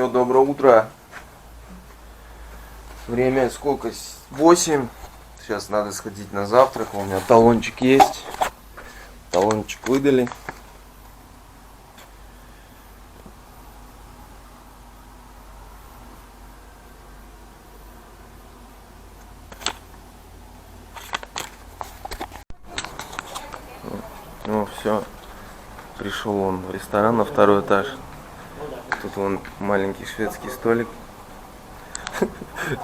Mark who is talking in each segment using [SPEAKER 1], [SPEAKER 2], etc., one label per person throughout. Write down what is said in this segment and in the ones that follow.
[SPEAKER 1] Все, доброе утро. Время сколько? 8. Сейчас надо сходить на завтрак. У меня талончик есть. Талончик выдали. Ну все, пришел он в ресторан на второй этаж. Тут вон маленький шведский столик,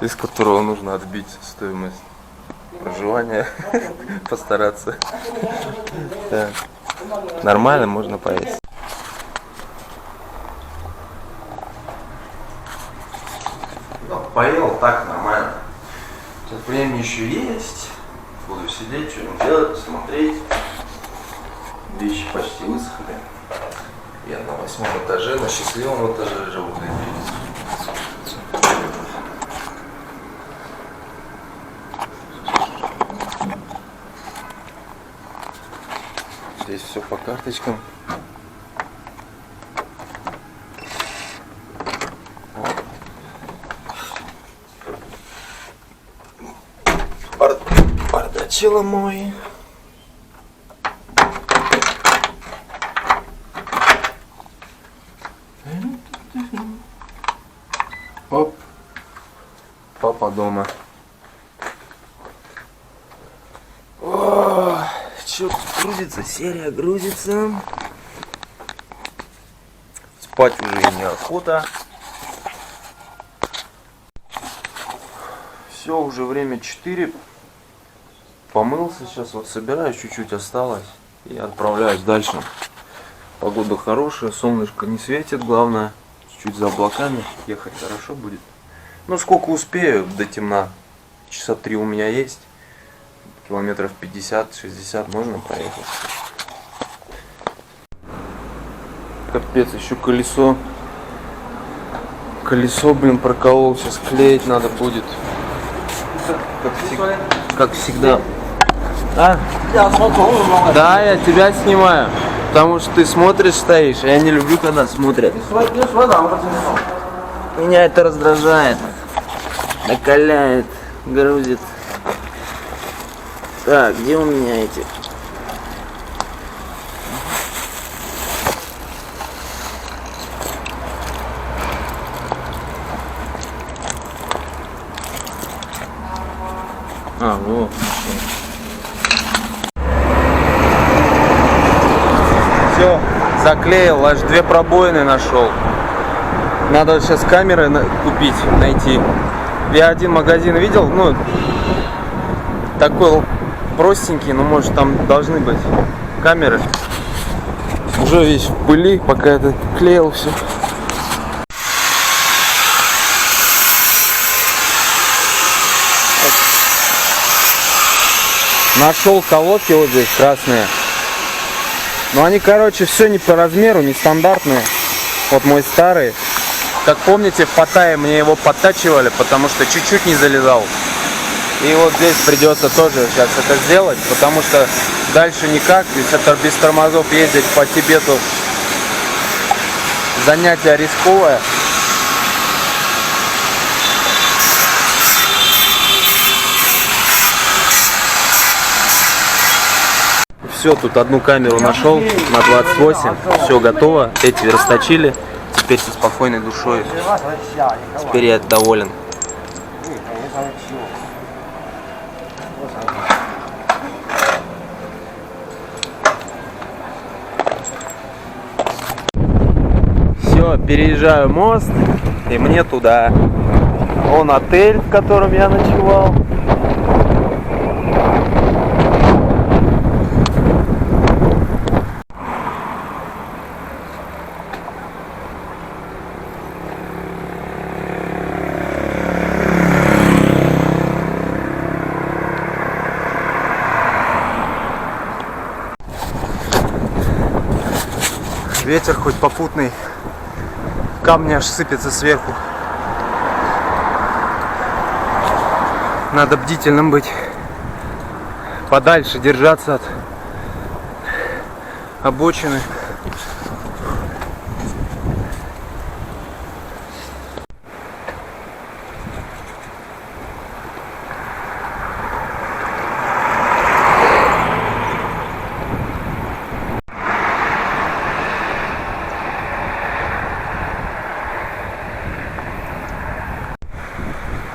[SPEAKER 1] из которого нужно отбить стоимость проживания, постараться. Так. Нормально, можно поесть. Поел так нормально. Сейчас время еще есть. Буду сидеть, что-нибудь делать, смотреть. Вещи почти высохли. Я на 8-м этаже, на счастливом этаже живу. Здесь все по карточкам. Бардачило мой. Оп. Папа дома. О, что тут грузится? Серия грузится. Спать уже и неохота. Все, уже время 4. Помылся, сейчас вот собираюсь, чуть-чуть осталось. И отправляюсь дальше. Погода хорошая, солнышко не светит, главное. Чуть за облаками, ехать хорошо будет. Ну, сколько успею до темна. Часа 3 у меня есть. Километров 50-60 можно проехать. Капец, еще колесо. Колесо, блин, проколол. Сейчас клеить надо будет. Как всегда. А? Да, я тебя снимаю. Потому что ты смотришь, стоишь, а я не люблю, когда смотрят. Меня это раздражает, накаляет, грузит. Так, где у меня эти? А, вот. Все, заклеил, аж 2 пробоины нашел. Надо сейчас камеры купить, найти. Я один магазин видел, ну, такой простенький, но может там должны быть камеры. Уже весь в пыли, пока это клеил все. Нашел колодки вот здесь красные. Но они, короче, все не по размеру, не стандартные. Вот мой старый. Как помните, в Паттайе мне его подтачивали, потому что чуть-чуть не залезал. И вот здесь придется тоже сейчас это сделать, потому что дальше никак. Здесь это без тормозов ездить по Тибету. Занятие рисковое. Все, тут одну камеру нашел на 28, все готово, эти расточили, теперь со спокойной душой, теперь я доволен. Все, переезжаю мост, и мне туда. Вон отель, в котором я ночевал. Ветер хоть попутный, камни аж сыпятся сверху. Надо бдительным быть, подальше держаться от обочины.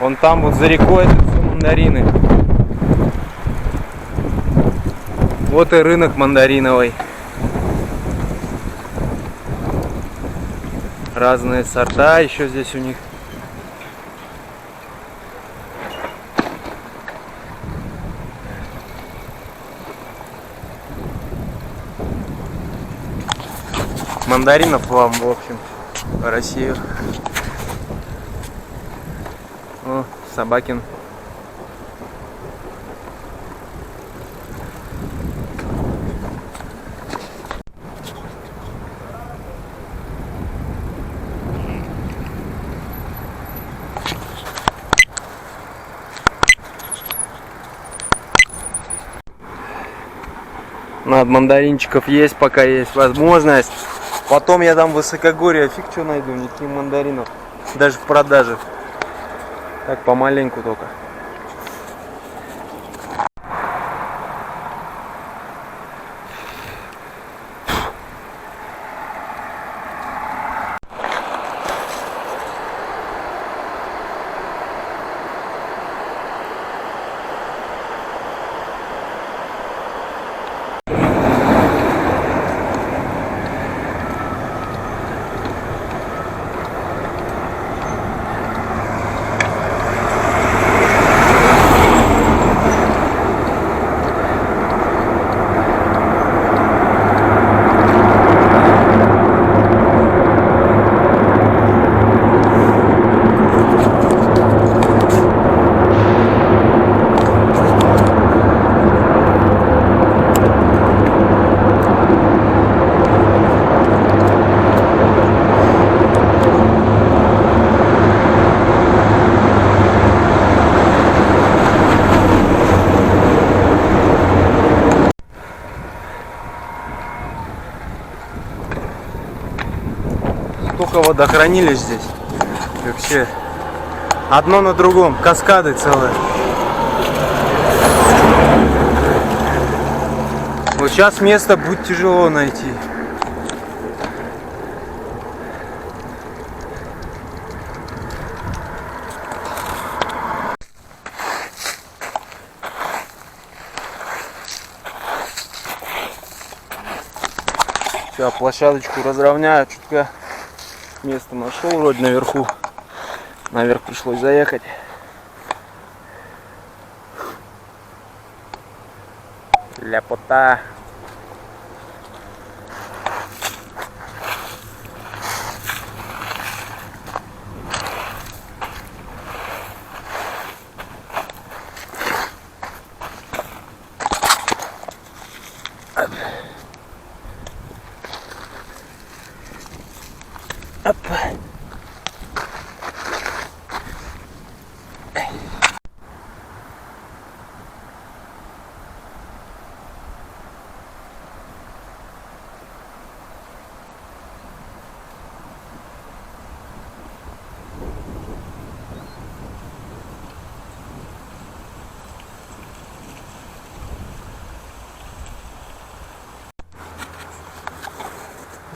[SPEAKER 1] Вон там вот за рекой это все мандарины. Вот и рынок мандариновый. Разные сорта еще здесь у них. Мандаринов вам, в общем, по России. О, Собакин. Надо мандаринчиков есть, пока есть возможность. Потом я дам высокогорье, фиг что найду, никаких мандаринов. Даже в продаже. Так помаленьку только. Сколько водохранилищ здесь. Вообще одно на другом. Каскады целые. Вот сейчас место будет тяжело найти. Сейчас площадочку разровняю чутка. Место нашел вроде наверху. Наверх пришлось заехать. Ляпота. Оп.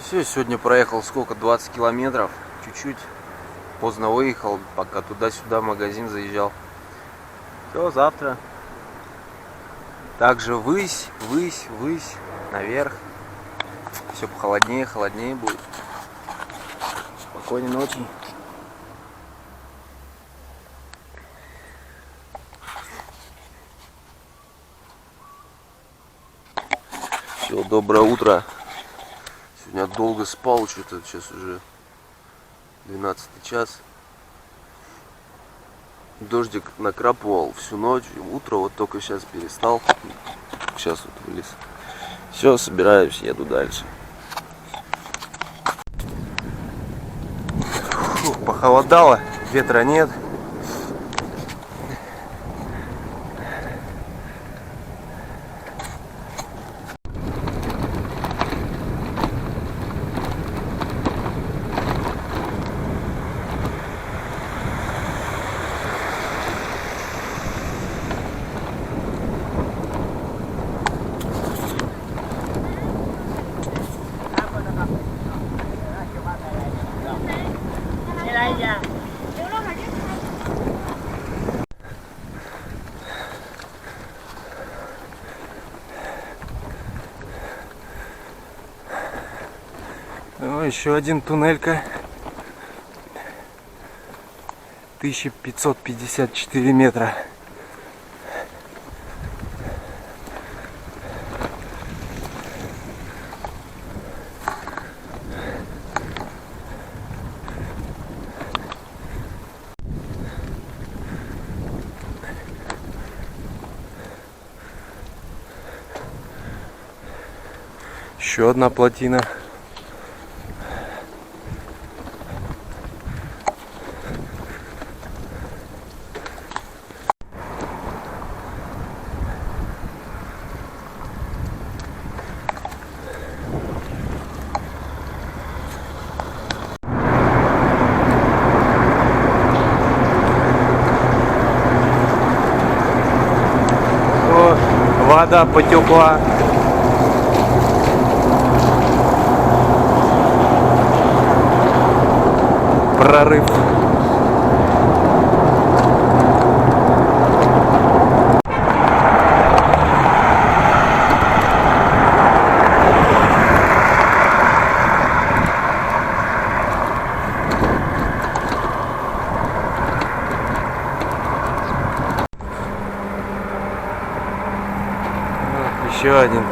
[SPEAKER 1] Все, сегодня проехал сколько? 20 километров. Чуть-чуть поздно выехал, пока туда-сюда в магазин заезжал. Все, завтра также ввысь, наверх. Все похолоднее, холоднее будет. Спокойной ночи. Все, доброе утро. Сегодня долго спал, что-то сейчас уже 12 час. Дождик накрапывал всю ночь. Утро вот только сейчас перестал. Сейчас вот вылез. Все, собираюсь, еду дальше. Фух, похолодало, ветра нет. О, еще один туннелька. 1554 метра. Еще одна плотина. О, вода потекла. Прорыв. Еще один.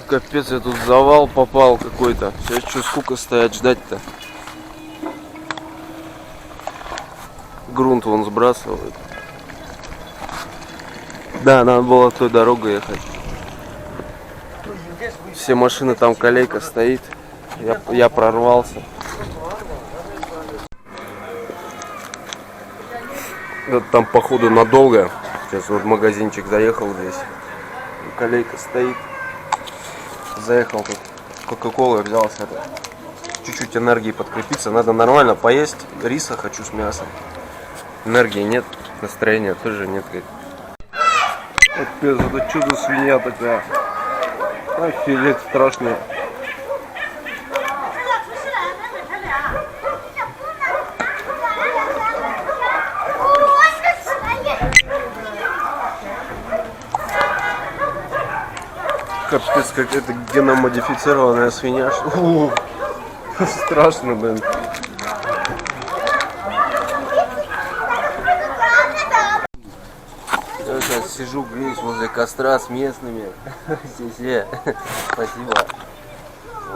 [SPEAKER 1] Капец, я тут завал попал какой-то. Сейчас что, сколько стоять ждать-то? Грунт вон сбрасывает. Да, надо было той дорогой ехать. Все машины, там колейка стоит. Я прорвался. Это там походу надолго. Сейчас вот в магазинчик заехал здесь. Колейка стоит. Заехал тут, кока-колу взял, чуть-чуть энергии подкрепиться. Надо нормально поесть. Риса хочу с мясом. Энергии нет, настроения тоже нет. Капец, это чудо свинья такая. Офигеть, страшная. Капец, как это геномодифицированная свинья. Страшно, блин. Я сейчас сижу, греюсь возле костра с местными. Спасибо.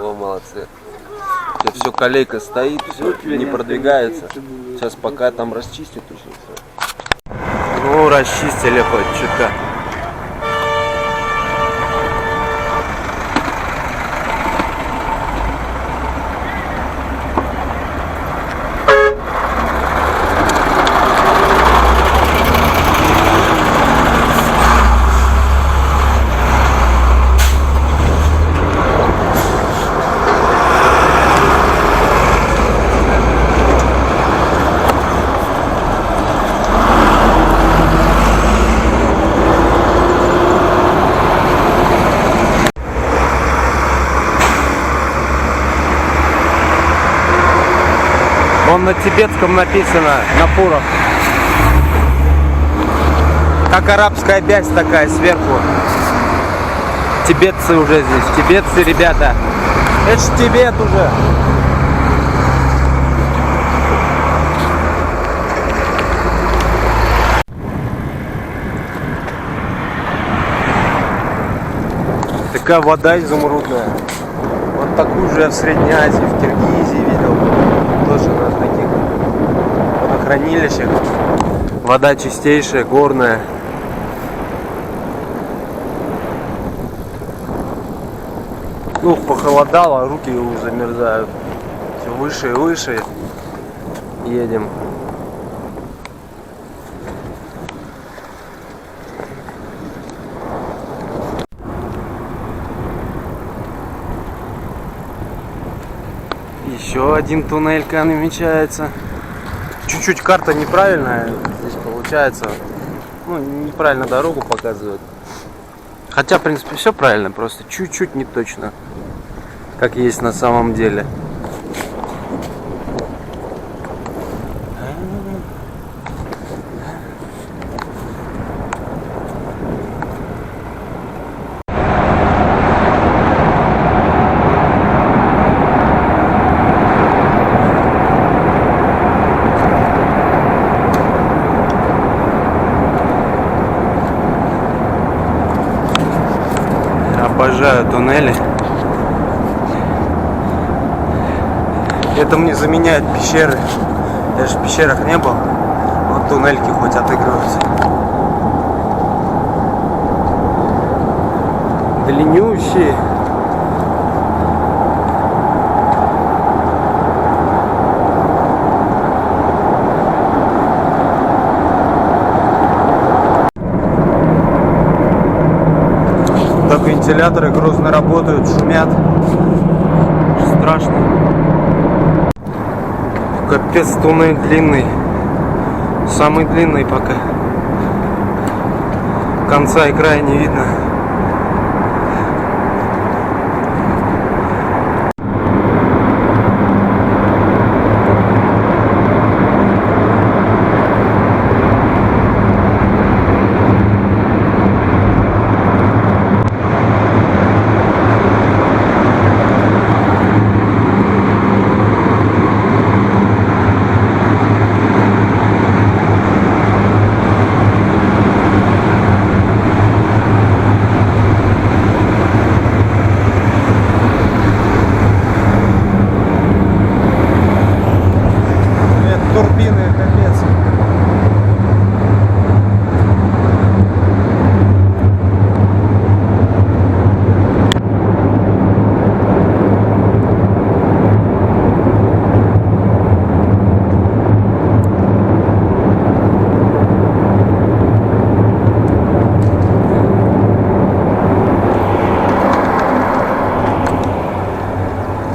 [SPEAKER 1] О, молодцы. Сейчас все, колейка стоит, все не продвигается. Сейчас пока там расчистят еще все. Ну, расчистили хоть чутка. Вон на тибетском написано, на фурах. Как арабская бязь такая сверху. Тибетцы уже здесь. Тибетцы, ребята. Это ж Тибет уже. Такая вода изумрудная. Вот такую же я в Средней Азии, в Киргизии видел. Тоже на таких водохранилищах. Вода чистейшая, горная. Ух, похолодало, руки замерзают. Все выше и выше едем. Еще один туннелька намечается. Чуть-чуть карта неправильная здесь получается. Ну, неправильно дорогу показывает. Хотя, в принципе, все правильно, просто чуть-чуть не точно, как есть на самом деле. Обожаю туннели. Это мне заменяет пещеры. Я же в пещерах не был. Вот туннельки хоть отыгрываются. Длиннющие. Так вентиляторы грозно работают, шумят. Страшно. Капец, туннель длинный. Самый длинный пока. Конца и края не видно. Турбины, капец.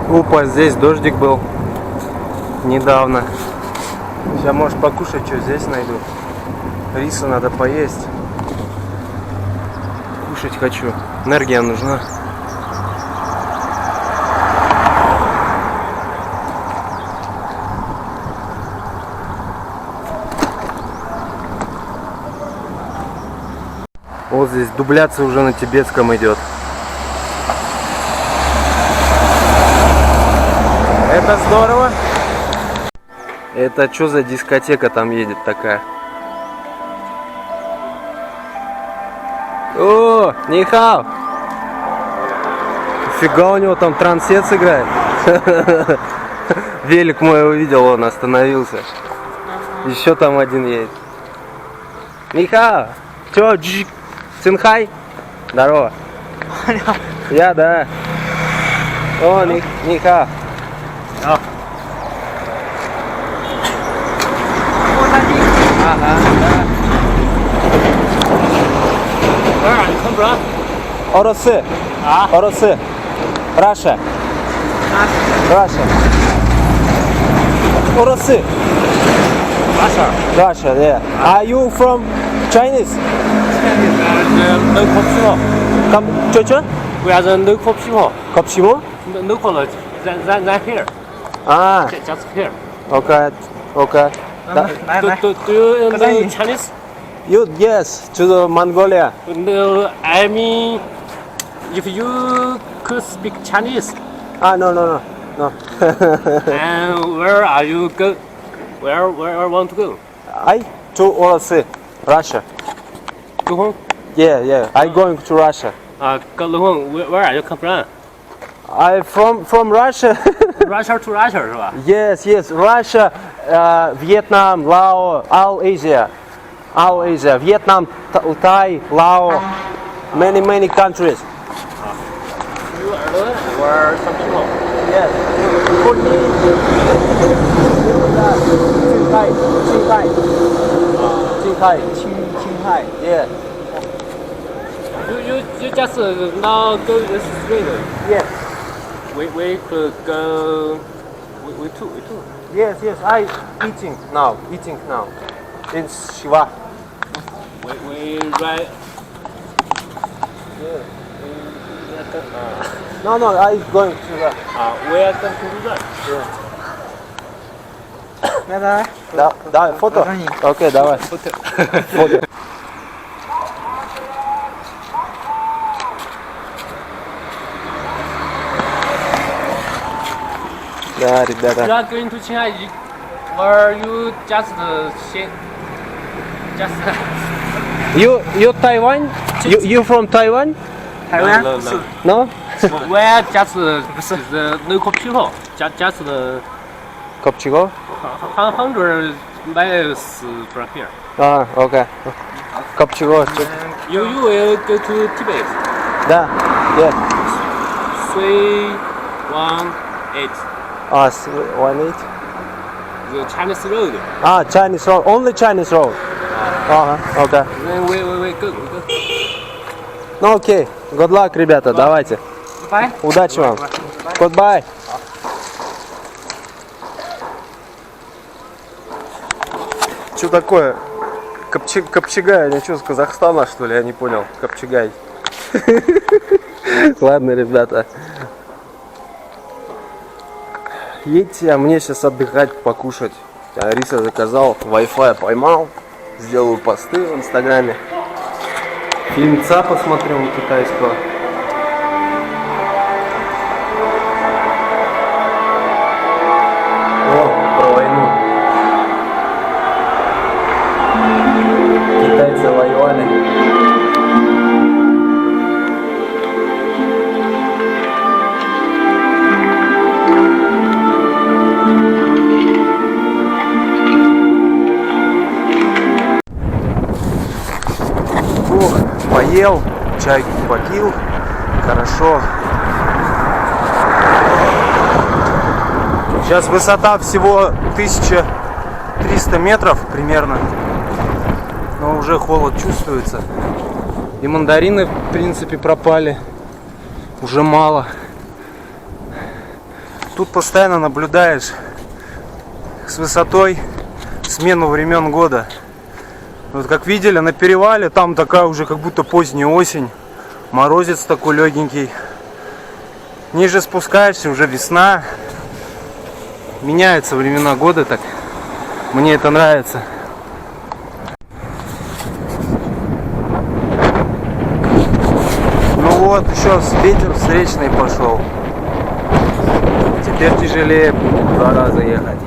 [SPEAKER 1] Опа, здесь дождик был недавно. Сейчас, может, покушать, что здесь найду. Риса надо поесть. Кушать хочу. Энергия нужна. Вот здесь дубляция уже на тибетском идет. Это здорово. Это что за дискотека там едет такая? О, нихао! Фига, у него там трансец играет. Велик мой увидел, он остановился. Еще там один едет. Нихао! Чё, джик? Цинхай? Здорово. Я, да. О, нихао. Ага, да.
[SPEAKER 2] Where are you come from?
[SPEAKER 1] Оросы. Оросы. Russia. Russia. Оросы.
[SPEAKER 2] Russia.
[SPEAKER 1] Russia, yeah. Are you from Chinese?
[SPEAKER 2] Local people.
[SPEAKER 1] чё?
[SPEAKER 2] We are the local people.
[SPEAKER 1] Копсимо?
[SPEAKER 2] Local. That here.
[SPEAKER 1] А,
[SPEAKER 2] Just here.
[SPEAKER 1] окей, окей.
[SPEAKER 2] Do you know Chinese?
[SPEAKER 1] You, yes, to the Mongolia.
[SPEAKER 2] No, I mean, if you could speak Chinese,
[SPEAKER 1] No.
[SPEAKER 2] and where are you go? Where want to go?
[SPEAKER 1] I to Оросы, Russia.
[SPEAKER 2] Go home.
[SPEAKER 1] Yeah. I going to Russia.
[SPEAKER 2] Go home. Where are you come from?
[SPEAKER 1] I from Russia.
[SPEAKER 2] Russia to Russia 是吧？
[SPEAKER 1] Yes, Russia, Vietnam, Laos, all Asia, Vietnam, Thai, Laos, many countries.
[SPEAKER 2] 我 or some people?
[SPEAKER 3] Yes. For me, Qinghai. Yeah.
[SPEAKER 2] You just now go to the street.
[SPEAKER 3] Yes.
[SPEAKER 2] We could go. We too.
[SPEAKER 3] Yes. I eating now. In Shiva.
[SPEAKER 2] We right.
[SPEAKER 3] No. I going to the.
[SPEAKER 2] We are going to do that.
[SPEAKER 3] Давай, фото? Окей, давай. Фото. Да,
[SPEAKER 2] You
[SPEAKER 3] ребята.
[SPEAKER 2] are going to Qinghai, or you just
[SPEAKER 3] You Taiwan? You from Taiwan?
[SPEAKER 2] No.
[SPEAKER 3] No?
[SPEAKER 2] We are just the local people. Just the
[SPEAKER 3] Копчего?
[SPEAKER 2] 100 miles from here.
[SPEAKER 3] Окей. Копчего.
[SPEAKER 2] You will go to Tibet.
[SPEAKER 3] Да. Yeah.
[SPEAKER 2] 318.
[SPEAKER 3] 1-8.
[SPEAKER 2] The Chinese road.
[SPEAKER 3] Chinese road. Only Chinese road. Окей.
[SPEAKER 2] Then we go.
[SPEAKER 3] Ну окей. Good luck, ребята, давайте.
[SPEAKER 2] Bye.
[SPEAKER 3] Удачи вам. Goodbye. Что такое? Копчегай, они что, с Казахстана, что ли? Я не понял. Копчегай. Ладно, ребята. Едьте, а мне сейчас отдыхать, покушать. Риса заказал, Wi-Fi поймал. Сделаю посты в Инстаграме. Фильмца посмотрим китайского. О, про войну. Китайцы воевали. Поел, чай попил, хорошо. Сейчас высота всего 1300 метров примерно, но уже холод чувствуется. И мандарины в принципе пропали, уже мало. Тут постоянно наблюдаешь с высотой смену времен года. Вот как видели на перевале, там такая уже как будто поздняя осень. Морозец такой легенький. Ниже спускаешься, уже весна. Меняются времена года так. Мне это нравится. Ну вот, еще ветер встречный пошел. Теперь тяжелее будет в 2 раза ехать.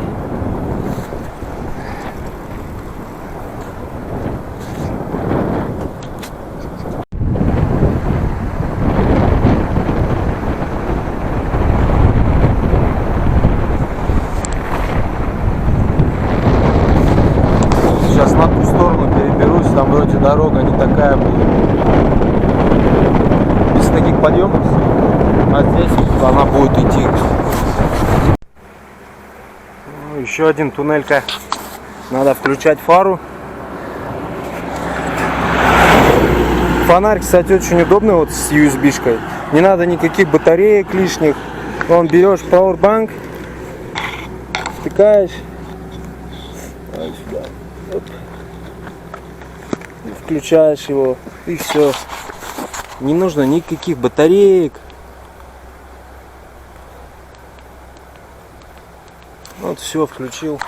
[SPEAKER 3] Сейчас на ту сторону переберусь, там вроде дорога не такая будет. Без таких подъемов. А здесь она будет идти. Ну, еще один туннелька. Надо включать фару. Фонарь, кстати, очень удобный вот с USB-шкой. Не надо никаких батареек лишних. Вон берешь Powerbank, втыкаешь. Вот сюда. Оп. Включаешь его и все. Не нужно никаких батареек. Вот все, включил.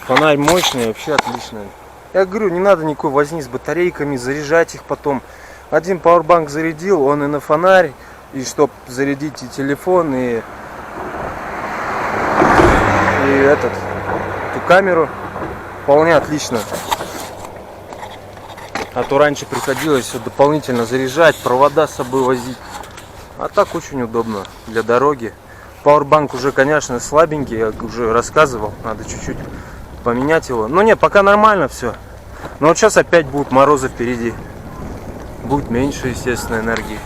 [SPEAKER 3] Фонарь мощный, вообще отличный. Я говорю, не надо никакой возни с батарейками, заряжать их потом. Один Powerbank зарядил, он и на фонарь, и чтоб зарядить и телефон, и эту камеру. Вполне отлично. А то раньше приходилось все дополнительно заряжать, провода с собой возить. А так очень удобно для дороги. Powerbank уже, конечно, слабенький, я уже рассказывал. Надо чуть-чуть поменять его. Но нет, пока нормально все. Но вот сейчас опять будут морозы впереди. Будет меньше, естественно, энергии.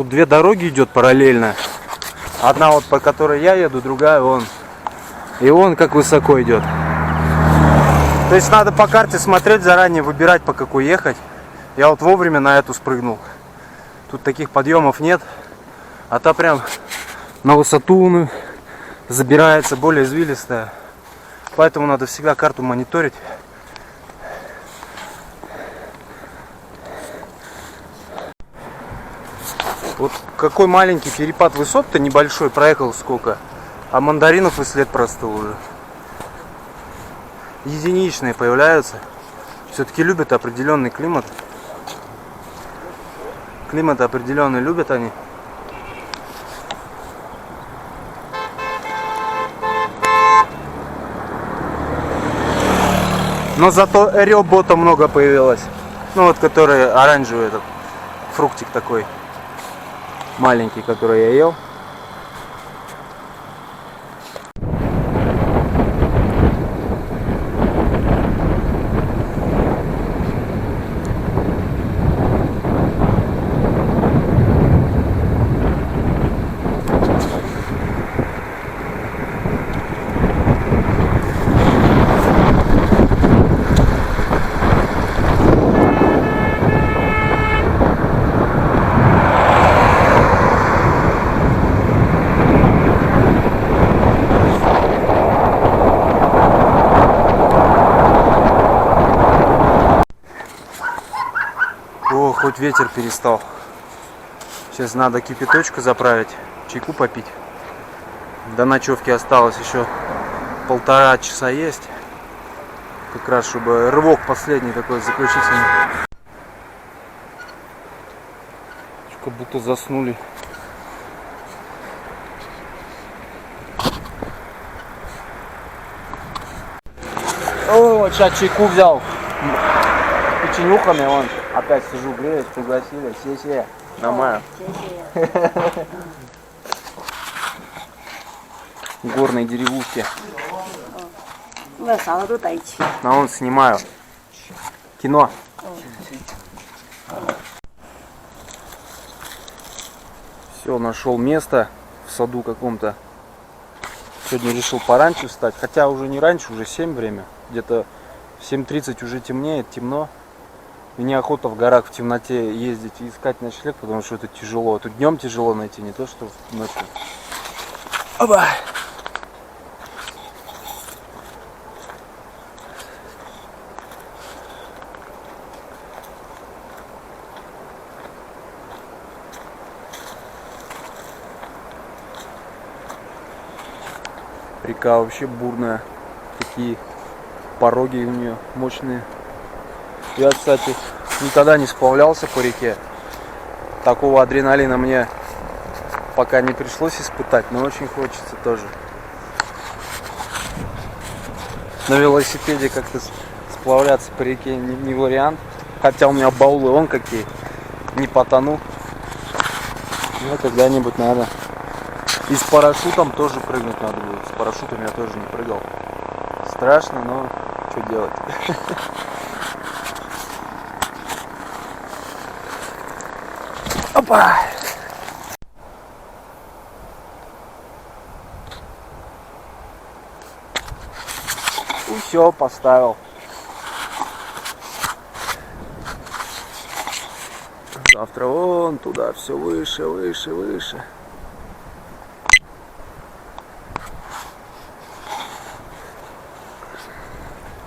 [SPEAKER 3] Тут две дороги идет параллельно. Одна вот по которой я еду, другая вон. И вон как высоко идет. То есть надо по карте смотреть заранее, выбирать по какой ехать. Я вот вовремя на эту спрыгнул. Тут таких подъемов нет. А та прям на высоту забирается, более извилистая. Поэтому надо всегда карту мониторить. Вот какой маленький перепад высот-то небольшой, проехал сколько, а мандаринов и след простыл уже. Единичные появляются. Все-таки любят определенный климат. Климат определенный любят они. Но зато рёбота много появилось. Ну вот который оранжевый этот фруктик такой. Маленький, который я ел. О, хоть ветер перестал. Сейчас надо кипяточку заправить, чайку попить. До ночевки осталось еще 1,5 часа есть. Как раз, чтобы рывок последний такой заключительный. Как будто заснули.
[SPEAKER 2] О, вот сейчас чайку взял. Печенюхами, вон, опять сижу, греюсь, пригласили. Все, нормально. Горные деревушки.
[SPEAKER 3] На он снимаю. Кино. Все, нашел место в саду каком-то. Сегодня решил пораньше встать. Хотя уже не раньше, уже 7 время. Где-то в 7:30 уже темнеет, темно. И неохота в горах в темноте ездить и искать ночлег, потому что это тяжело. Тут днем тяжело найти, не то что ночью. Оба! Река вообще бурная. Такие пороги у нее мощные. Я, кстати, никогда не сплавлялся по реке. Такого адреналина мне пока не пришлось испытать, но очень хочется тоже. На велосипеде как-то сплавляться по реке не вариант. Хотя у меня баулы вон какие. Не потону. Но когда-нибудь надо. И с парашютом тоже прыгнуть надо будет. С парашютом я тоже не прыгал. Страшно, но что делать? Опа! И все, поставил. Завтра вон туда все выше, выше, выше.